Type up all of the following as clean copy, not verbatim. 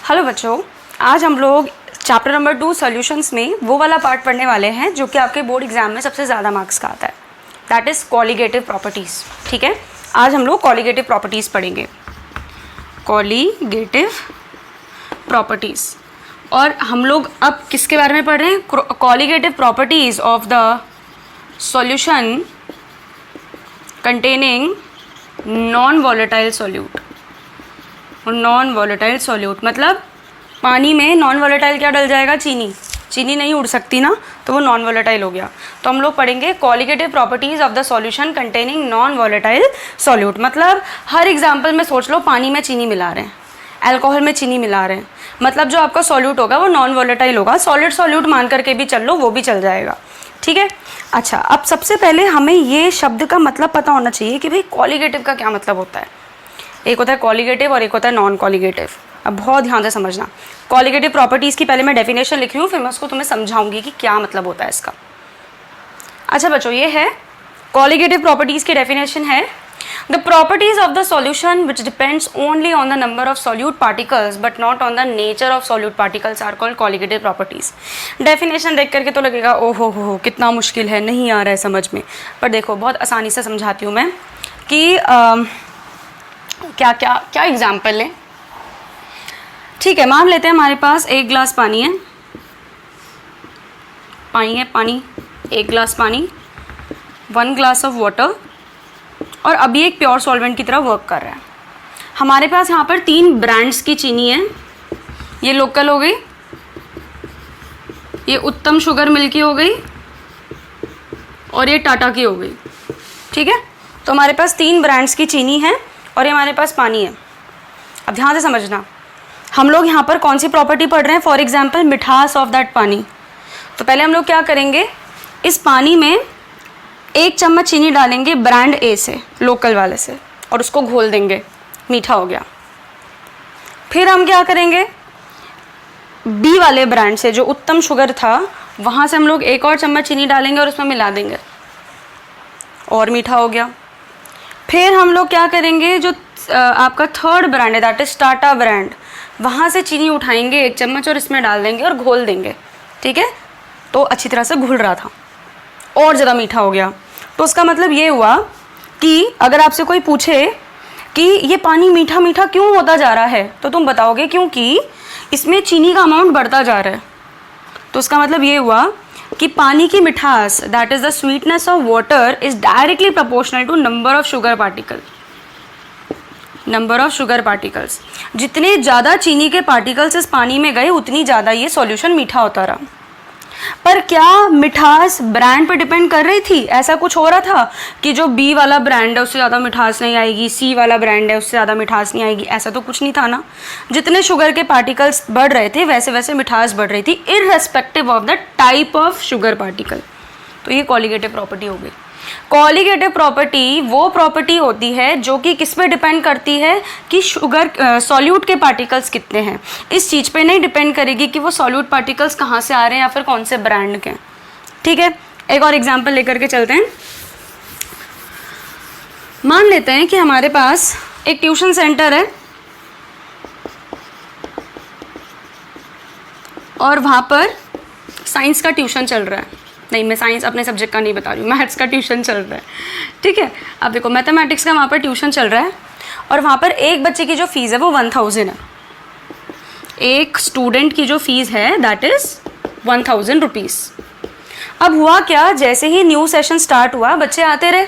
Hello बच्चों, आज हम लोग चैप्टर नंबर 2 सॉल्यूशंस में वो वाला पार्ट पढ़ने वाले हैं जो कि आपके बोर्ड एग्जाम में सबसे ज़्यादा मार्क्स का आता है, दैट इज़ कॉलीगेटिव प्रॉपर्टीज़। ठीक है, आज हम लोग कॉलीगेटिव प्रॉपर्टीज़ पढ़ेंगे, कॉलीगेटिव प्रॉपर्टीज़। और हम लोग अब किसके बारे में पढ़ रहे हैं? Colligative properties of the solution containing non volatile solute. Non volatile solute मतलब पानी में नॉन वॉलेटाइल क्या डल जाएगा? चीनी। चीनी नहीं उड़ सकती ना, तो वो नॉन वॉलेटाइल हो गया। तो हम लोग पढ़ेंगे colligative properties of the solution containing non volatile solute. मतलब हर एग्जाम्पल में सोच लो, पानी में चीनी मिला रहे हैं, अल्कोहल में चीनी मिला रहे हैं, मतलब जो आपका सॉल्यूट होगा वो नॉन वॉलेटाइल होगा। सॉलिड सॉल्यूट मान करके भी चल लो, वो भी चल जाएगा। ठीक है, अच्छा, अब सबसे पहले हमें ये शब्द का मतलब पता होना चाहिए कि भाई कॉलीगेटिव का क्या मतलब होता है। एक होता है कॉलीगेटिव और एक होता है नॉन कॉलीगेटिव। अब बहुत ध्यान से समझना, कॉलीगेटिव प्रॉपर्टीज़ की पहले मैं डेफिनेशन लिख रही हूँ, फिर मैं उसको तुम्हें समझाऊंगी कि क्या मतलब होता है इसका। अच्छा बच्चों, ये है कॉलीगेटिव प्रॉपर्टीज़ की डेफिनेशन है, the properties of the solution which depends only on the number of solute particles but not on the nature of solute particles are called colligative properties. Definition देख करके तो लगेगा ओहो हो कितना मुश्किल है, नहीं आ रहा है समझ में, पर देखो बहुत आसानी से समझाती हूँ मैं कि क्या क्या क्या एग्जाम्पल लें। ठीक है, मान लेते हैं हमारे पास एक गिलास पानी है, पानी, एक गिलास पानी, 1 ग्लास ऑफ वाटर, और अभी एक प्योर सॉल्वेंट की तरह वर्क कर रहा है। हमारे पास यहाँ पर 3 ब्रांड्स की चीनी है, ये लोकल हो गई, ये उत्तम शुगर मिल की हो गई, और ये टाटा की हो गई। ठीक है, तो हमारे पास 3 ब्रांड्स की चीनी है और ये हमारे पास पानी है। अब ध्यान से समझना, हम लोग यहाँ पर कौन सी प्रॉपर्टी पढ़ रहे हैं? फॉर एग्जाम्पल मिठास ऑफ दैट पानी। तो पहले हम लोग क्या करेंगे, इस पानी में 1 चम्मच चीनी डालेंगे ब्रांड ए से, लोकल वाले से, और उसको घोल देंगे, मीठा हो गया। फिर हम क्या करेंगे, बी वाले ब्रांड से जो उत्तम शुगर था, वहाँ से हम लोग 1 और चम्मच चीनी डालेंगे और उसमें मिला देंगे, और मीठा हो गया। फिर हम लोग क्या करेंगे, जो आपका 3rd ब्रांड है दैट इज टाटा ब्रांड, वहाँ से चीनी उठाएंगे 1 चम्मच और इसमें डाल देंगे और घोल देंगे। ठीक है, तो अच्छी तरह से घुल रहा था और ज़्यादा मीठा हो गया। तो उसका मतलब ये हुआ कि अगर आपसे कोई पूछे कि ये पानी मीठा मीठा क्यों होता जा रहा है, तो तुम बताओगे क्योंकि इसमें चीनी का अमाउंट बढ़ता जा रहा है। तो उसका मतलब ये हुआ कि पानी की मिठास that is the sweetness of water is directly proportional to number of sugar particle. Number of sugar particles, जितने ज़्यादा चीनी के पार्टिकल्स इस पानी में गए उतनी ज़्यादा ये सॉल्यूशन मीठा होता रहा। पर क्या मिठास ब्रांड पर डिपेंड कर रही थी? ऐसा कुछ हो रहा था कि जो बी वाला ब्रांड है उससे ज़्यादा मिठास नहीं आएगी, सी वाला ब्रांड है उससे ज़्यादा मिठास नहीं आएगी, ऐसा तो कुछ नहीं था ना। जितने शुगर के पार्टिकल्स बढ़ रहे थे वैसे वैसे मिठास बढ़ रही थी, irrespective of the type of sugar particle. तो ये कॉलीगेटिव प्रॉपर्टी हो गई। कॉलीगेटिव प्रॉपर्टी वो प्रॉपर्टी होती है जो कि किस पे डिपेंड करती है कि शुगर सॉल्यूट के पार्टिकल्स कितने हैं। इस चीज़ पे नहीं डिपेंड करेगी कि वो सॉल्यूट पार्टिकल्स कहाँ से आ रहे हैं या फिर कौन से ब्रांड के। ठीक है, एक और एग्जांपल लेकर के चलते हैं। मान लेते हैं कि हमारे पास एक ट्यूशन सेंटर है और वहाँ पर साइंस का ट्यूशन चल रहा है। नहीं, मैं साइंस अपने सब्जेक्ट का नहीं बता रही हूँ, मैथ्स का ट्यूशन चल रहा है। ठीक है, अब देखो मैथमेटिक्स का वहाँ पर ट्यूशन चल रहा है और वहाँ पर एक बच्चे की जो फीस है वो 1000 है। एक स्टूडेंट की जो फीस है दैट इज़ 1000 रुपीज़। अब हुआ क्या, जैसे ही न्यू सेशन स्टार्ट हुआ बच्चे आते रहे।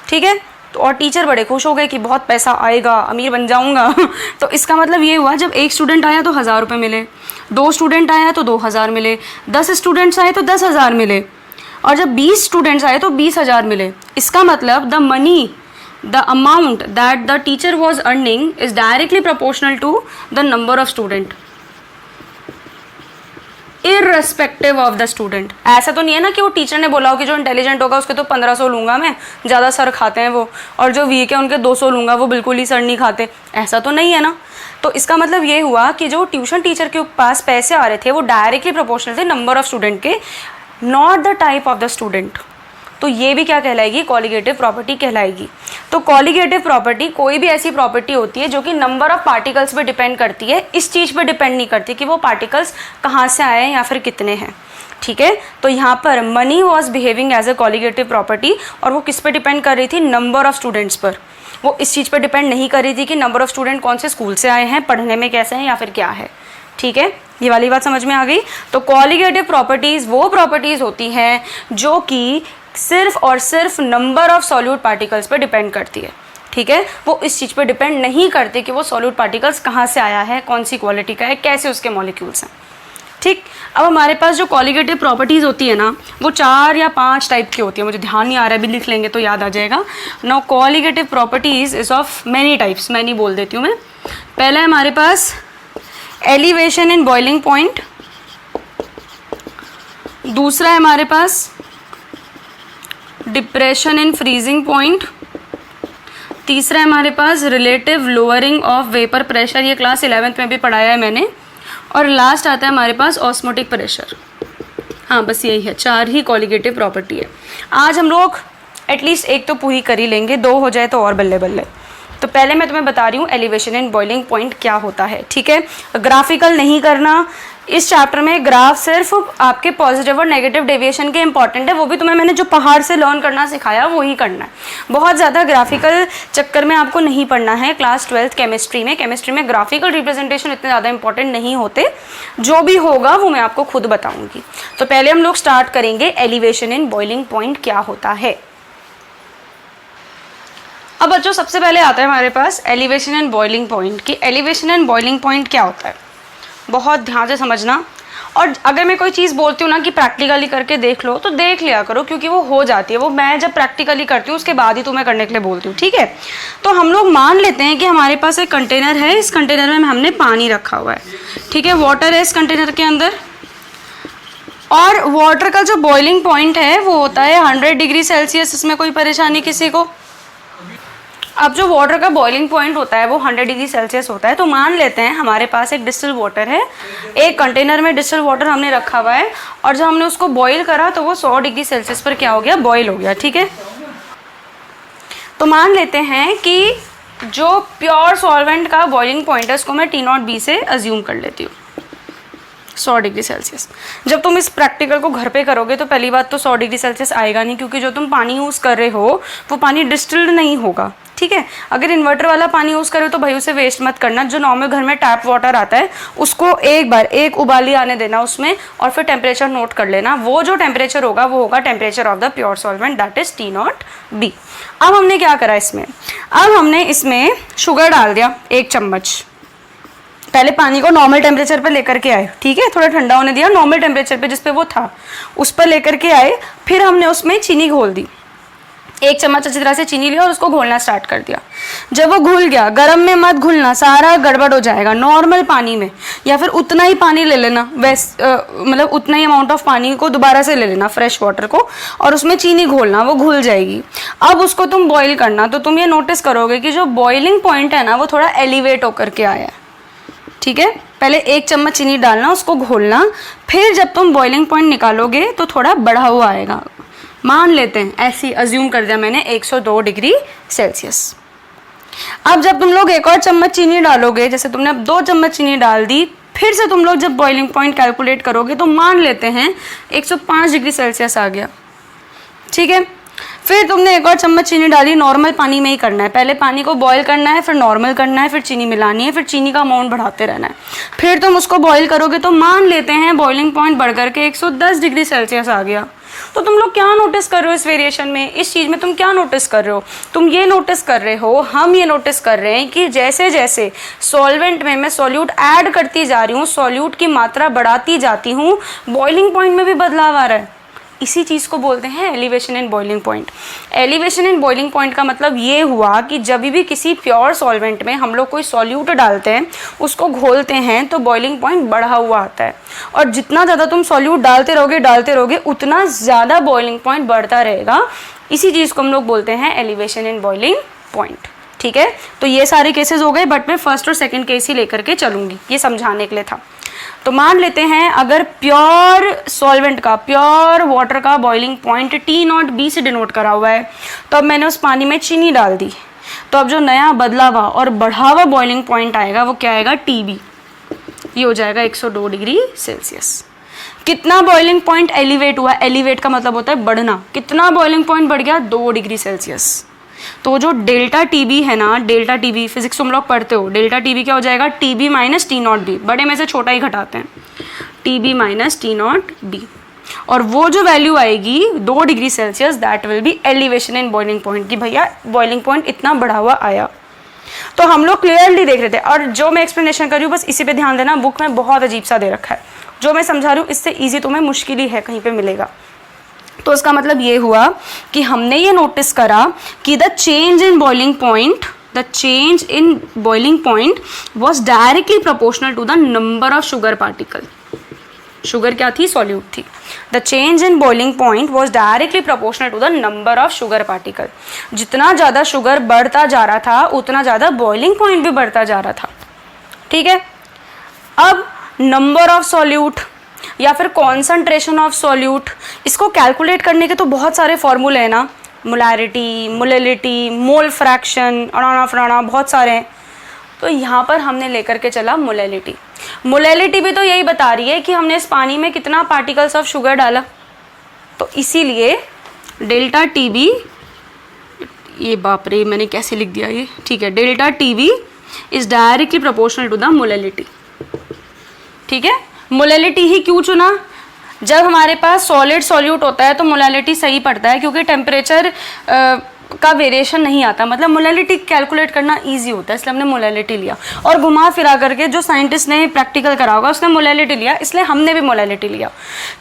ठीक है, तो और टीचर बड़े खुश हो गए कि बहुत पैसा आएगा, अमीर बन जाऊंगा। तो इसका मतलब ये हुआ, जब एक स्टूडेंट आया तो 1000 रुपये मिले, 2 स्टूडेंट आया तो 2000 मिले, 10 स्टूडेंट्स आए तो 10,000 मिले, और जब 20 स्टूडेंट्स आए तो 20,000 मिले। इसका मतलब the money, the amount that the teacher was earning is directly proportional to the number of student, irrespective of the student. ऐसा तो नहीं है ना कि वो टीचर ने बोला हो कि जो इंटेलिजेंट होगा उसके तो 1500 लूँगा मैं, ज़्यादा सर खाते हैं वो, और जो वीक है उनके 200 लूँगा, वो बिल्कुल ही सर नहीं खाते। ऐसा तो नहीं है ना। तो इसका मतलब ये हुआ कि जो ट्यूशन टीचर के पास पैसे आ रहे थे वो डायरेक्टली प्रोपोर्शनल थे नंबर ऑफ स्टूडेंट के, not the type of the student. तो ये भी क्या कहलाएगी, कॉलिगेटिव प्रॉपर्टी कहलाएगी। तो कॉलिगेटिव प्रॉपर्टी कोई भी ऐसी प्रॉपर्टी होती है जो कि नंबर ऑफ पार्टिकल्स पे डिपेंड करती है, इस चीज़ पे डिपेंड नहीं करती कि वो पार्टिकल्स कहाँ से आए हैं या फिर कितने हैं। ठीक है, तो यहाँ पर money was behaving as a colligative property, और वो किस पे डिपेंड कर रही थी, नंबर ऑफ स्टूडेंट्स पर। वो इस चीज़ पर डिपेंड नहीं कर रही थी कि नंबर ऑफ स्टूडेंट कौन से स्कूल से आए हैं, पढ़ने में कैसे हैं या फिर क्या है। ठीक है, ये वाली बात समझ में आ गई। तो कॉलिगेटिव प्रॉपर्टीज़ वो प्रॉपर्टीज़ होती हैं जो कि सिर्फ और सिर्फ नंबर ऑफ सॉल्यूट पार्टिकल्स पर डिपेंड करती है। ठीक है, वो इस चीज़ पर डिपेंड नहीं करते कि वो सॉल्यूट पार्टिकल्स कहाँ से आया है, कौन सी क्वालिटी का है, कैसे उसके मॉलिक्यूल्स हैं। ठीक, अब हमारे पास जो कॉलिगेटिव प्रॉपर्टीज़ होती है ना, वो 4 या 5 टाइप की होती है, मुझे ध्यान नहीं आ रहा है, अभी लिख लेंगे तो याद आ जाएगा। Now colligative properties is of many types, many बोल देती हूँ मैं। पहला है हमारे पास एलिवेशन इन बॉइलिंग पॉइंट, दूसरा है हमारे पास डिप्रेशन इन फ्रीजिंग पॉइंट, तीसरा है हमारे पास relative lowering of vapour pressure, ये क्लास 11th में भी पढ़ाया है मैंने, और लास्ट आता है हमारे पास ऑस्मोटिक प्रेशर। हाँ, बस यही है, 4 ही कॉलिगेटिव प्रॉपर्टी है। आज हम लोग एटलीस्ट एक तो पूरी कर ही लेंगे, 2 हो जाए तो और बल्ले बल्ले। तो पहले मैं तुम्हें बता रही हूँ एलिवेशन इन बॉइलिंग पॉइंट क्या होता है। ठीक है, ग्राफिकल नहीं करना इस चैप्टर में, ग्राफ सिर्फ आपके पॉजिटिव और नेगेटिव डेविएशन के इंपॉर्टेंट है, वो भी तुम्हें मैंने जो पहाड़ से लर्न करना सिखाया वो ही करना है। बहुत ज़्यादा ग्राफिकल चक्कर में आपको नहीं पढ़ना है। क्लास 12th केमिस्ट्री में ग्राफिकल रिप्रेजेंटेशन इतने ज़्यादा इंपॉर्टेंट नहीं होते, जो भी होगा वो मैं आपको खुद बताऊँगी। तो पहले हम लोग स्टार्ट करेंगे एलिवेशन इन बॉइलिंग पॉइंट क्या होता है। अब बच्चों सबसे पहले आता है हमारे पास एलिवेशन एंड बॉइलिंग पॉइंट की। एलिवेशन एंड बॉइलिंग पॉइंट क्या होता है, बहुत ध्यान से समझना। और अगर मैं कोई चीज़ बोलती हूँ ना कि प्रैक्टिकली करके देख लो, तो देख लिया करो, क्योंकि वो हो जाती है। वो मैं जब प्रैक्टिकली करती हूँ उसके बाद ही तुम्हें करने के लिए बोलती हूँ। ठीक है, तो हम लोग मान लेते हैं कि हमारे पास एक कंटेनर है, इस कंटेनर में हमने पानी रखा हुआ है। ठीक है, वाटर है इस कंटेनर के अंदर, और वाटर का जो बॉइलिंग पॉइंट है वो होता है 100 डिग्री सेल्सियस। इसमें कोई परेशानी किसी को? अब जो वाटर का बॉइलिंग पॉइंट होता है वो 100 डिग्री सेल्सियस होता है। तो मान लेते हैं हमारे पास एक डिस्टिल वाटर है, एक कंटेनर में डिस्टिल वाटर हमने रखा हुआ है, और जब हमने उसको बॉईल करा तो वो 100 डिग्री सेल्सियस पर क्या हो गया, बॉईल हो गया। ठीक है, तो मान लेते हैं कि जो प्योर सॉल्वेंट का बॉइलिंग पॉइंट है उसको मैं T0B से अज्यूम कर लेती हूँ, 100 डिग्री सेल्सियस। जब तुम इस प्रैक्टिकल को घर पे करोगे तो पहली बात तो 100 डिग्री सेल्सियस आएगा नहीं, क्योंकि जो तुम पानी यूज़ कर रहे हो वो पानी डिस्टिल्ड नहीं होगा। ठीक है, अगर इन्वर्टर वाला पानी यूज़ करो तो भाई उसे वेस्ट मत करना। जो नॉर्मल घर में टैप वाटर आता है उसको एक उबाली आने देना उसमें, और फिर टेम्परेचर नोट कर लेना। वो जो टेम्परेचर होगा वो होगा temperature of the pure solvent, that is T0B। अब हमने क्या करा इसमें, अब हमने इसमें शुगर डाल दिया 1 चम्मच। पहले पानी को नॉर्मल टेम्परेचर पर लेकर के आए, ठीक है, थोड़ा ठंडा होने दिया, नॉर्मल टेम्परेचर पे जिस पे वो था उस पर लेकर के आए। फिर हमने उसमें चीनी घोल दी, 1 चम्मच अच्छी तरह से चीनी लिया और उसको घोलना स्टार्ट कर दिया। जब वो घुल गया, गर्म में मत घुलना, सारा गड़बड़ हो जाएगा। नॉर्मल पानी में या फिर उतना ही पानी ले लेना, मतलब उतना ही अमाउंट ऑफ पानी को दोबारा से ले लेना, फ्रेश वाटर को, और उसमें चीनी घोलना, वो घुल जाएगी। अब उसको तुम बॉईल करना, तो तुम ये नोटिस करोगे कि जो बॉइलिंग पॉइंट है ना वो थोड़ा एलिवेट होकर के आया है। ठीक है, पहले 1 चम्मच चीनी डालना, उसको घोलना, फिर जब तुम बॉइलिंग पॉइंट निकालोगे तो थोड़ा बढ़ा हुआ आएगा। मान लेते हैं, ऐसी अज्यूम कर दिया मैंने 102 डिग्री सेल्सियस। अब जब तुम लोग 1 और चम्मच चीनी डालोगे, जैसे तुमने अब 2 चम्मच चीनी डाल दी, फिर से तुम लोग जब बॉइलिंग पॉइंट कैलकुलेट करोगे तो मान लेते हैं 105 डिग्री सेल्सियस आ गया। ठीक है, फिर तुमने 1 और चम्मच चीनी डाली, नॉर्मल पानी में ही करना है, पहले पानी को बॉईल करना है, फिर नॉर्मल करना है, फिर चीनी मिलानी है, फिर चीनी का अमाउंट बढ़ाते रहना है। फिर तुम उसको बॉईल करोगे तो मान लेते हैं बॉइलिंग पॉइंट बढ़ करके 110 डिग्री सेल्सियस आ गया। तो तुम लोग क्या नोटिस कर रहे हो इस वेरिएशन में, इस चीज़ में तुम क्या नोटिस कर रहे हो? तुम ये नोटिस कर रहे हो, हम ये नोटिस कर रहे हैं कि जैसे जैसे सॉल्वेंट में मैं सॉल्यूट ऐड करती जा रही हूँ, सॉल्यूट की मात्रा बढ़ाती जाती हूँ, बॉइलिंग पॉइंट में भी बदलाव आ रहा है। इसी चीज़ को बोलते हैं elevation in boiling point. Elevation in boiling point का मतलब ये हुआ कि जब भी किसी प्योर सॉल्वेंट में हम लोग कोई सॉल्यूट डालते हैं, उसको घोलते हैं, तो बॉइलिंग पॉइंट बढ़ा हुआ आता है। और जितना ज़्यादा तुम सॉल्यूट डालते रहोगे उतना ज़्यादा बॉइलिंग पॉइंट बढ़ता रहेगा। इसी चीज़ को हम लोग बोलते हैं एलिवेशन इन बॉइलिंग पॉइंट। ठीक है, तो ये सारे केसेस हो गए, बट मैं फर्स्ट और सेकेंड केस ही लेकर के चलूँगी, ये समझाने के लिए था। तो मान लेते हैं अगर प्योर सॉल्वेंट का, प्योर वाटर का बॉइलिंग पॉइंट T0B से डिनोट करा हुआ है, तो अब मैंने उस पानी में चीनी डाल दी, तो अब जो नया बदला हुआ और बढ़ा हुआ बॉइलिंग पॉइंट आएगा वो क्या आएगा, TB। ये हो जाएगा 102 डिग्री सेल्सियस। कितना बॉइलिंग पॉइंट एलिवेट हुआ, एलिवेट का मतलब होता है बढ़ना, कितना बॉइलिंग पॉइंट बढ़ गया, 2 डिग्री सेल्सियस। तो जो डेल्टा TB है ना, डेल्टा TB फिजिक्स तुम लोग पढ़ते हो, डेल्टा TB क्या हो जाएगा, TB माइनस T0B, बड़े में से छोटा ही घटाते हैं, TB माइनस T0B, और वो जो वैल्यू आएगी 2 degree Celsius, that will be elevation in boiling point, कि भैया बॉइलिंग पॉइंट इतना बढ़ा हुआ आया। तो हम लोग क्लियरली देख रहे थे, और जो मैं एक्सप्लेनेशन कर रही हूँ बस इसी पे ध्यान देना, बुक में बहुत अजीब सा दे रखा है, जो मैं समझा रही हूँ इससे ईजी तुम्हें मुश्किल ही है कहीं पे मिलेगा। तो इसका मतलब ये हुआ कि हमने ये नोटिस करा कि the change in boiling point was directly proportional to the number of sugar particle. Sugar क्या थी, सॉल्यूट थी। The change in boiling point was directly proportional to the number of sugar particle. जितना ज़्यादा sugar बढ़ता जा रहा था उतना ज़्यादा बॉइलिंग पॉइंट भी बढ़ता जा रहा था। ठीक है, अब नंबर ऑफ सॉल्यूट या फिर कॉन्सेंट्रेशन ऑफ सॉल्यूट, इसको कैलकुलेट करने के तो बहुत सारे फॉर्मूले हैं ना, मोलैरिटी, मोलेलिटी, मोल फ्रैक्शन, अड़ाना फड़ाना, बहुत सारे हैं। तो यहाँ पर हमने लेकर के चला मोलैलिटी। मोलैलिटी भी तो यही बता रही है कि हमने इस पानी में कितना पार्टिकल्स ऑफ शुगर डाला, तो इसीलिए डेल्टा TB, ये बाप रे मैंने कैसे लिख दिया ये, ठीक है, delta TB is directly proportional to the molality. ठीक है, मोलैलिटी ही क्यों चुना, जब हमारे पास सॉलिड सॉल्यूट होता है तो मोलैलिटी सही पड़ता है, क्योंकि टेम्परेचर का वेरिएशन नहीं आता, मतलब मोलैलिटी कैलकुलेट करना इजी होता है, इसलिए हमने मोलैलिटी लिया। और घुमा फिरा करके जो साइंटिस्ट ने प्रैक्टिकल करा होगा उसने मोलैलिटी लिया, इसलिए हमने भी मोलैलिटी लिया।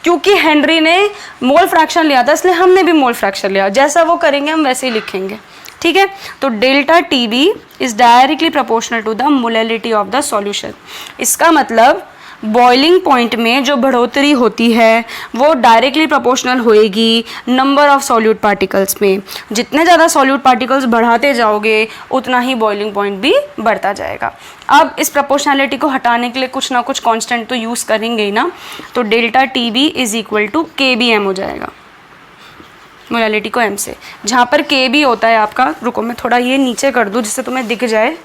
क्योंकि हेनरी ने मोल फ्रैक्शन लिया था इसलिए हमने भी मोल फ्रैक्शन लिया, जैसा वो करेंगे हम वैसे ही लिखेंगे। ठीक है, तो delta TB is directly proportional to the molality of the solution. इसका मतलब बॉइलिंग पॉइंट में जो बढ़ोतरी होती है वो डायरेक्टली प्रोपोर्शनल होएगी नंबर ऑफ सॉल्यूट पार्टिकल्स में। जितने ज़्यादा सॉल्यूट पार्टिकल्स बढ़ाते जाओगे उतना ही बॉइलिंग पॉइंट भी बढ़ता जाएगा। अब इस प्रोपोर्शनैलिटी को हटाने के लिए कुछ ना कुछ कांस्टेंट तो यूज़ करेंगे ही ना, तो delta TB is equal to KBM हो जाएगा, मोलैलिटी को M से, जहाँ पर KB होता है आपका, रुको मैं थोड़ा ये नीचे कर दूँ जिससे तुम्हें दिख जाए,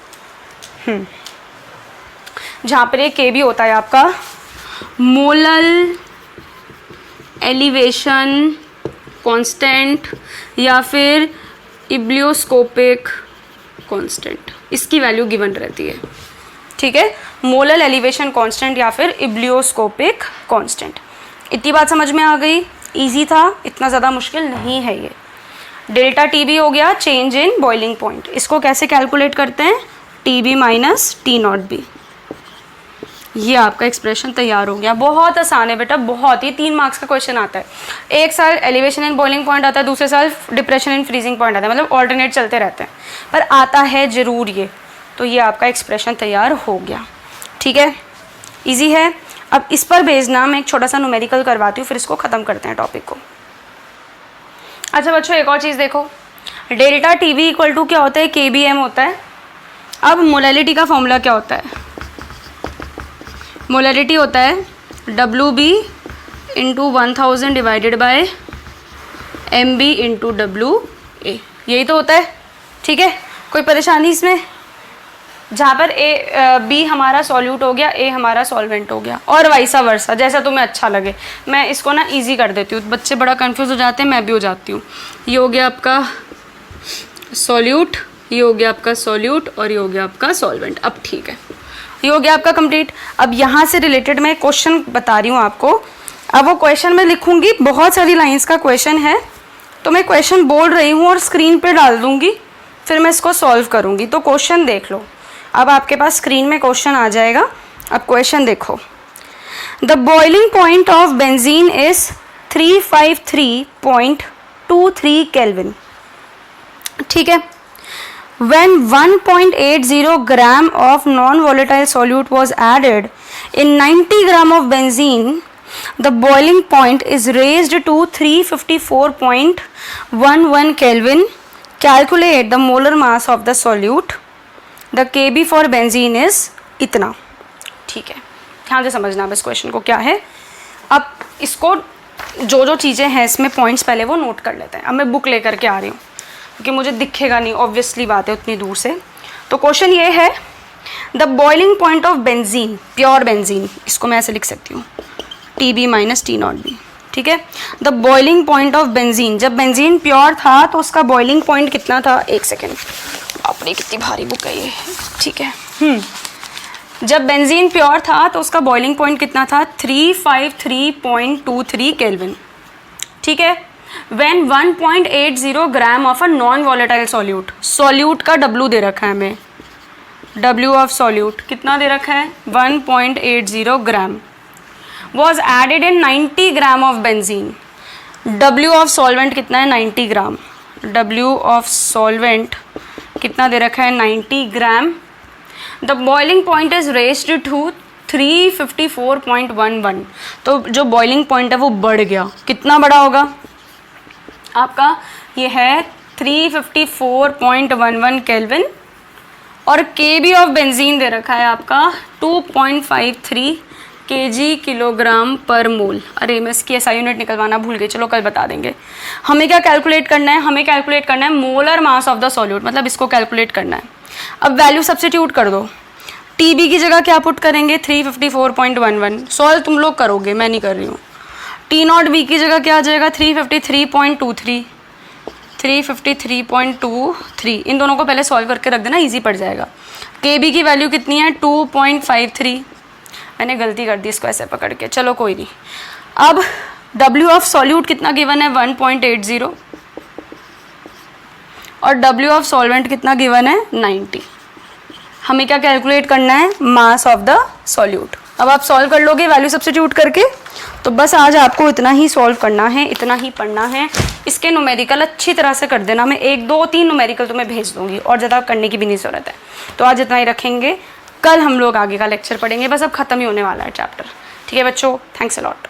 जहाँ पर ये KB होता है आपका मोलल एलिवेशन कांस्टेंट या फिर इब्लियोस्कोपिक कांस्टेंट, इसकी वैल्यू गिवन रहती है। ठीक है, मोलल एलिवेशन कांस्टेंट या फिर इब्लियोस्कोपिक कांस्टेंट। इतनी बात समझ में आ गई, इजी था, इतना ज़्यादा मुश्किल नहीं है ये। डेल्टा TB हो गया चेंज इन बॉइलिंग पॉइंट, इसको कैसे कैलकुलेट करते हैं, TB माइनस T0B। ये आपका एक्सप्रेशन तैयार हो गया। बहुत आसान है बेटा, बहुत ही, 3 मार्क्स का क्वेश्चन आता है। एक साल एलिवेशन इन बॉइलिंग पॉइंट आता है, दूसरे साल डिप्रेशन इन फ्रीजिंग पॉइंट आता है, मतलब ऑल्टरनेट चलते रहते हैं, पर आता है ज़रूर ये। तो ये आपका एक्सप्रेशन तैयार हो गया। ठीक है, ईजी है। अब इस पर भेजना मैं एक छोटा सा न्यूमेरिकल करवाती हूँ, फिर इसको ख़त्म करते हैं टॉपिक को। अच्छा बच्चों, एक और चीज़ देखो, डेल्टा TB इक्वल टू क्या होता है, KBM होता है। अब मोलैलिटी का फॉर्मूला क्या होता है, मोलैलिटी होता है WB into 1000 divided by MB into WA, यही तो होता है। ठीक है, कोई परेशानी इसमें, जहाँ पर B हमारा सॉल्यूट हो गया, A हमारा सॉल्वेंट हो गया, और वाइसा वर्सा, जैसा तुम्हें अच्छा लगे। मैं इसको ना इजी कर देती हूँ, बच्चे बड़ा कंफ्यूज हो जाते हैं, मैं भी हो जाती हूँ। ये हो गया आपका सॉल्यूट, ये हो गया आपका सॉल्यूट, और ये हो गया आपका सॉल्वेंट। अब ठीक है, ये हो गया आपका कंप्लीट। अब यहाँ से रिलेटेड मैं क्वेश्चन बता रही हूँ आपको। अब वो क्वेश्चन मैं लिखूँगी, बहुत सारी लाइंस का क्वेश्चन है, तो मैं क्वेश्चन बोल रही हूँ और स्क्रीन पे डाल दूँगी, फिर मैं इसको सॉल्व करूँगी। तो क्वेश्चन देख लो, अब आपके पास स्क्रीन में क्वेश्चन आ जाएगा। अब क्वेश्चन देखो, the boiling point of benzene is 353.23 kelvin. ठीक है, when 1.80 gram of non-volatile solute was added in 90 gram of benzene, the boiling point is raised to 354.11 Kelvin. Calculate the molar mass of the solute. The Kb for benzene is इतना। ठीक है, ध्यान से समझना अब इस क्वेश्चन को क्या है। अब इसको जो जो चीज़ें हैं इसमें पॉइंट्स पहले वो नोट कर लेते हैं। अब मैं बुक लेकर के आ रही हूँ क्योंकि मुझे दिखेगा नहीं, ऑब्वियसली बात है उतनी दूर से। तो क्वेश्चन ये है, the boiling point of benzene, pure benzene, इसको मैं ऐसे लिख सकती हूँ TB माइनस T0B, ठीक है। The boiling point of benzene, जब बेंजीन प्योर था तो उसका बॉइलिंग पॉइंट कितना था, एक सेकेंड, बापरे कितनी भारी बुक है ये, ठीक है। जब बेंजीन प्योर था तो उसका बॉइलिंग पॉइंट कितना था, 353.23 केल्विन, ठीक है। When 1.80 gram of a non volatile solute, solute का W दे रखा है हमें, W ऑफ सॉल्यूट कितना दे रखा है 1.80 gram, was added in 90 gram of benzene. W of solvent कितना है 90 ग्राम, W ऑफ सॉल्वेंट कितना दे रखा है 90 gram. The boiling point is raised to 354.11, तो जो बॉइलिंग पॉइंट है वो बढ़ गया, कितना बड़ा होगा आपका, ये है 354.11 केल्विन। और KB ऑफ बेंजीन दे रखा है आपका 2.53 kg किलोग्राम पर मोल। अरे मैं इसकी SI यूनिट निकलवाना भूल गई, चलो कल बता देंगे। हमें क्या कैलकुलेट करना है, हमें कैलकुलेट करना है molar mass of the solute, मतलब इसको कैलकुलेट करना है। अब वैल्यू सब्स्टिट्यूट कर दो, TB की जगह क्या पुट करेंगे 354.11, सॉल्व तुम लोग करोगे, मैं नहीं कर रही हूँ। T0B की जगह क्या आ जाएगा 353.23, इन दोनों को पहले सॉल्व करके रख देना, इजी पड़ जाएगा। KB की वैल्यू कितनी है 2.53, मैंने गलती कर दी इसको ऐसे पकड़ के, चलो कोई नहीं। अब W ऑफ सॉल्यूट कितना गिवन है 1.80 और W ऑफ सॉल्वेंट कितना गिवन है 90। हमें क्या कैलकुलेट करना है, मास ऑफ द सॉल्यूट। अब आप सॉल्व कर लोगे वैल्यू सब्स्टिट्यूट करके, तो बस आज आपको इतना ही सॉल्व करना है, इतना ही पढ़ना है। इसके न्यूमेरिकल अच्छी तरह से कर देना, मैं 1 2 3 न्यूमेरिकल तुम्हें भेज दूंगी और ज़्यादा करने की भी नहीं ज़रूरत है। तो आज इतना ही रखेंगे, कल हम लोग आगे का लेक्चर पढ़ेंगे, बस अब ख़त्म ही होने वाला है चैप्टर, ठीक है बच्चों। Thanks a lot.